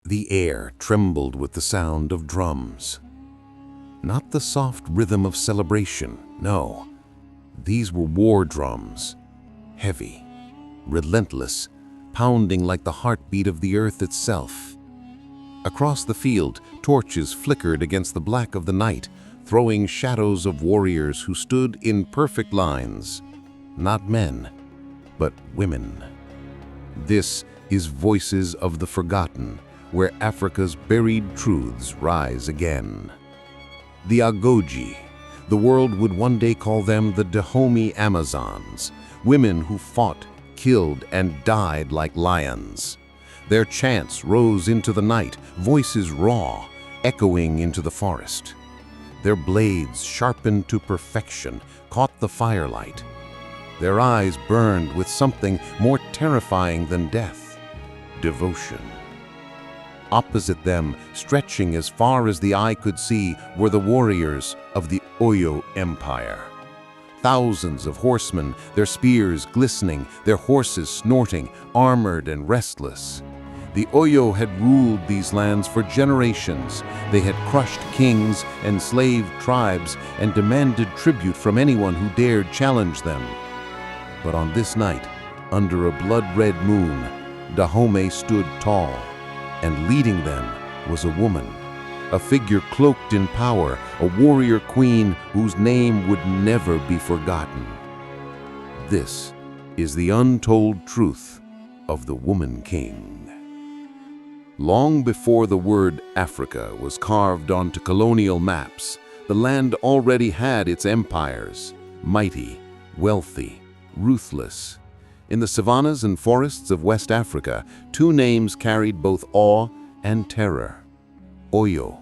The air trembled with the sound of drums. Not the soft rhythm of celebration, no. These were war drums, heavy, relentless, pounding like the heartbeat of the earth itself. Across the field, torches flickered against the black of the night, throwing shadows of warriors who stood in perfect lines. Not men, but women. This is Voices of the Forgotten, where Africa's buried truths rise again. The Agoji. The world would one day call them the Dahomey Amazons, women who fought, killed, and died like lions. Their chants rose into the night, voices raw, echoing into the forest. Their blades, sharpened to perfection, caught the firelight. Their eyes burned with something more terrifying than death: devotion. Opposite them, stretching as far as the eye could see, were the warriors of the Oyo Empire. Thousands of horsemen, their spears glistening, their horses snorting, armored and restless. The Oyo had ruled these lands for generations. They had crushed kings, enslaved tribes, and demanded tribute from anyone who dared challenge them. But on this night, under a blood-red moon, Dahomey stood tall, and leading them was a woman, a figure cloaked in power, a warrior queen whose name would never be forgotten. This is the untold truth of the Woman King. Long before the word Africa was carved onto colonial maps, the land already had its empires, mighty, wealthy, ruthless. In the savannas and forests of West Africa, two names carried both awe and terror: Oyo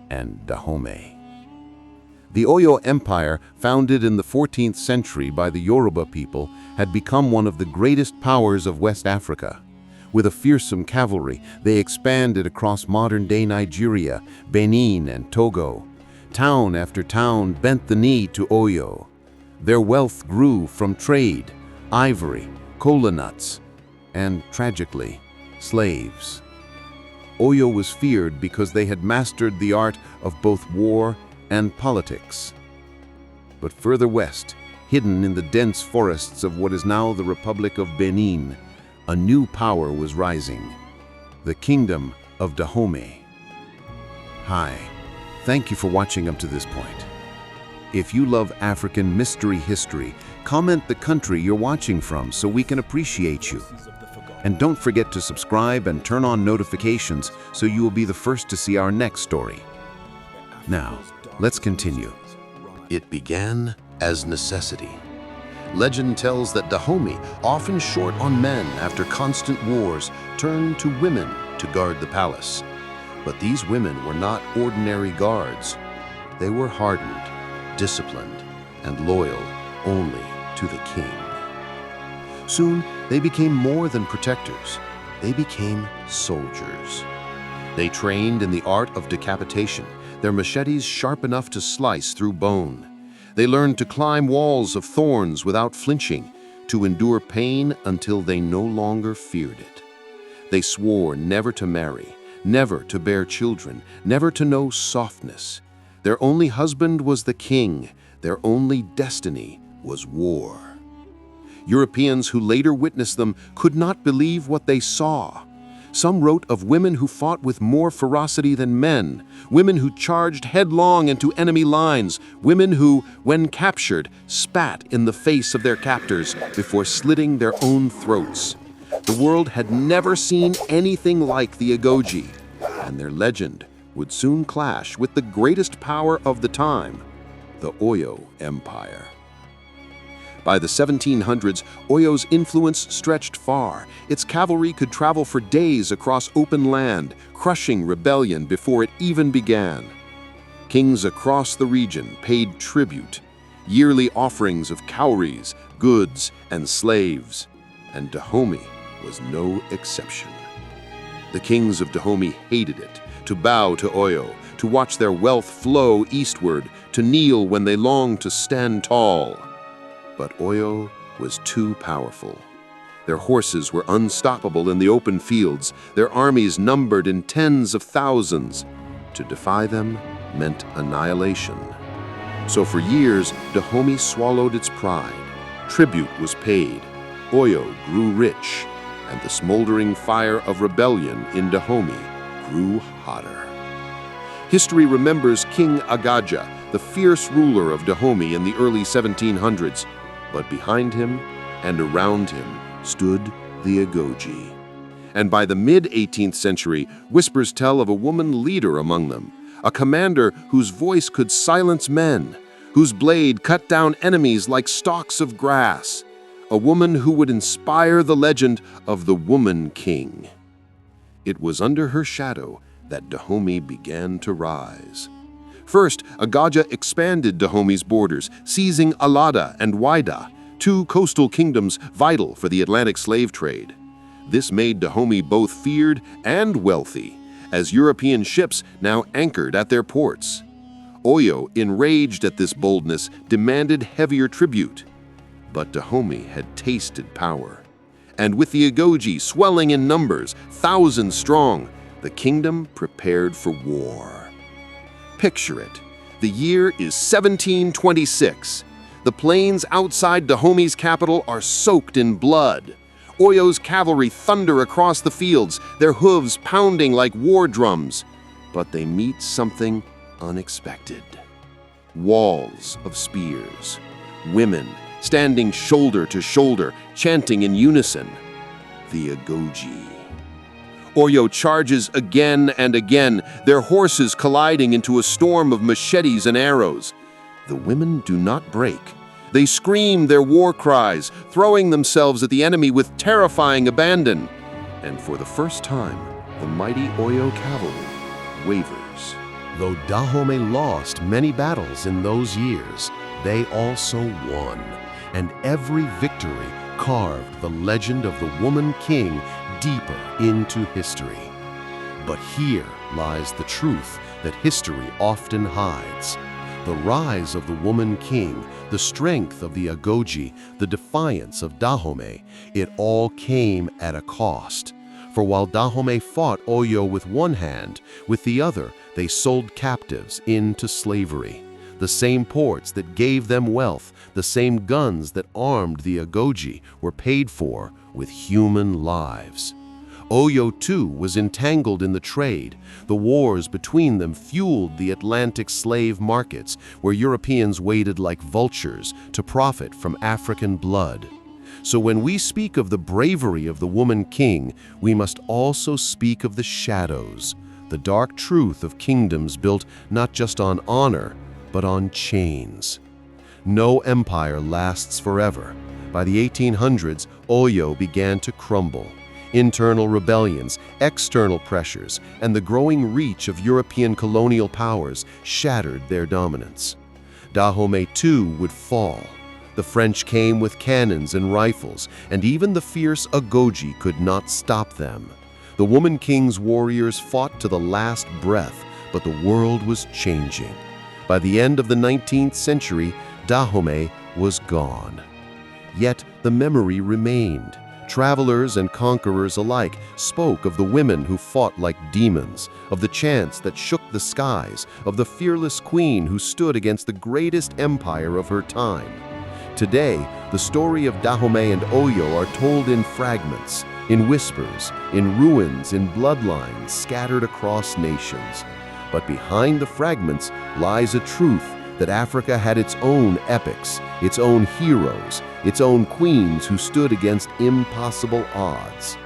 and Dahomey. The Oyo Empire, founded in the 14th century by the Yoruba people, had become one of the greatest powers of West Africa. With a fearsome cavalry, they expanded across modern-day Nigeria, Benin, and Togo. Town after town bent the knee to Oyo. Their wealth grew from trade, ivory, kola nuts, and, tragically, slaves. Oyo was feared because they had mastered the art of both war and politics. But further west, hidden in the dense forests of what is now the Republic of Benin, a new power was rising: the Kingdom of Dahomey. Hi, thank you for watching up to this point. If you love African mystery history, comment the country you're watching from so we can appreciate you. And don't forget to subscribe and turn on notifications so you will be the first to see our next story. Now, let's continue. It began as necessity. Legend tells that Dahomey, often short on men after constant wars, turned to women to guard the palace. But these women were not ordinary guards. They were hardened, disciplined, and loyal only to the king. Soon, they became more than protectors. They became soldiers. They trained in the art of decapitation, their machetes sharp enough to slice through bone. They learned to climb walls of thorns without flinching, to endure pain until they no longer feared it. They swore never to marry, never to bear children, never to know softness. Their only husband was the king. Their only destiny was war. Europeans who later witnessed them could not believe what they saw. Some wrote of women who fought with more ferocity than men, women who charged headlong into enemy lines, women who, when captured, spat in the face of their captors before slitting their own throats. The world had never seen anything like the Agoji, and their legend would soon clash with the greatest power of the time, the Oyo Empire. By the 1700s, Oyo's influence stretched far. Its cavalry could travel for days across open land, crushing rebellion before it even began. Kings across the region paid tribute, yearly offerings of cowries, goods, and slaves, and Dahomey was no exception. The kings of Dahomey hated it, to bow to Oyo, to watch their wealth flow eastward, to kneel when they longed to stand tall. But Oyo was too powerful. Their horses were unstoppable in the open fields, their armies numbered in tens of thousands. To defy them meant annihilation. So for years, Dahomey swallowed its pride. Tribute was paid, Oyo grew rich, and the smoldering fire of rebellion in Dahomey grew hotter. History remembers King Agaja, the fierce ruler of Dahomey in the early 1700s, but behind him and around him stood the Agoji. And by the mid-18th century, whispers tell of a woman leader among them, a commander whose voice could silence men, whose blade cut down enemies like stalks of grass, a woman who would inspire the legend of the Woman King. It was under her shadow that Dahomey began to rise. First, Agaja expanded Dahomey's borders, seizing Alada and Waida, two coastal kingdoms vital for the Atlantic slave trade. This made Dahomey both feared and wealthy, as European ships now anchored at their ports. Oyo, enraged at this boldness, demanded heavier tribute. But Dahomey had tasted power. And with the Agoji swelling in numbers, thousands strong, the kingdom prepared for war. Picture it. The year is 1726. The plains outside Dahomey's capital are soaked in blood. Oyo's cavalry thunder across the fields, their hooves pounding like war drums. But they meet something unexpected. Walls of spears. Women standing shoulder to shoulder, chanting in unison. The Agoji. Oyo charges again and again, their horses colliding into a storm of machetes and arrows. The women do not break. They scream their war cries, throwing themselves at the enemy with terrifying abandon. And for the first time, the mighty Oyo cavalry wavers. Though Dahomey lost many battles in those years, they also won, and every victory carved the legend of the Woman King deeper into history. But here lies the truth that history often hides. The rise of the Woman King, the strength of the Agoji, the defiance of Dahomey, it all came at a cost. For while Dahomey fought Oyo with one hand, with the other they sold captives into slavery. The same ports that gave them wealth, the same guns that armed the Agoji were paid for with human lives. Oyo, too, was entangled in the trade. The wars between them fueled the Atlantic slave markets, where Europeans waited like vultures to profit from African blood. So when we speak of the bravery of the Woman King, we must also speak of the shadows, the dark truth of kingdoms built not just on honor, but on chains. No empire lasts forever. By the 1800s, Oyo began to crumble. Internal rebellions, external pressures, and the growing reach of European colonial powers shattered their dominance. Dahomey too would fall. The French came with cannons and rifles, and even the fierce Agoji could not stop them. The Woman King's warriors fought to the last breath, but the world was changing. By the end of the 19th century, Dahomey was gone. Yet the memory remained. Travelers and conquerors alike spoke of the women who fought like demons, of the chants that shook the skies, of the fearless queen who stood against the greatest empire of her time. Today, the story of Dahomey and Oyo are told in fragments, in whispers, in ruins, in bloodlines scattered across nations. But behind the fragments lies a truth that Africa had its own epics, its own heroes, its own queens who stood against impossible odds.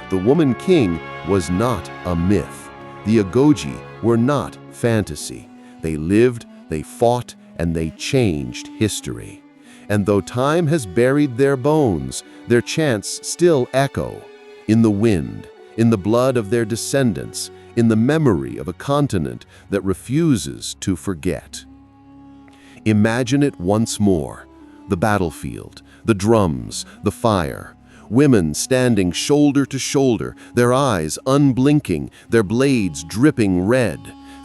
The Woman King was not a myth. The Agoji were not fantasy. They lived, they fought, and they changed history. And though time has buried their bones, their chants still echo in the wind, in the blood of their descendants, in the memory of a continent that refuses to forget. Imagine it once more. The battlefield, the drums, the fire. Women standing shoulder to shoulder, their eyes unblinking, their blades dripping red,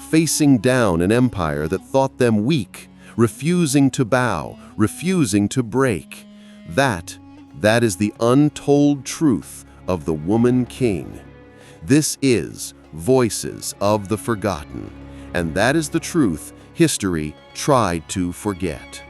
facing down an empire that thought them weak, refusing to bow, refusing to break. That That is the untold truth of the woman king. This is Voices of the Forgotten, and that is the truth history tried to forget.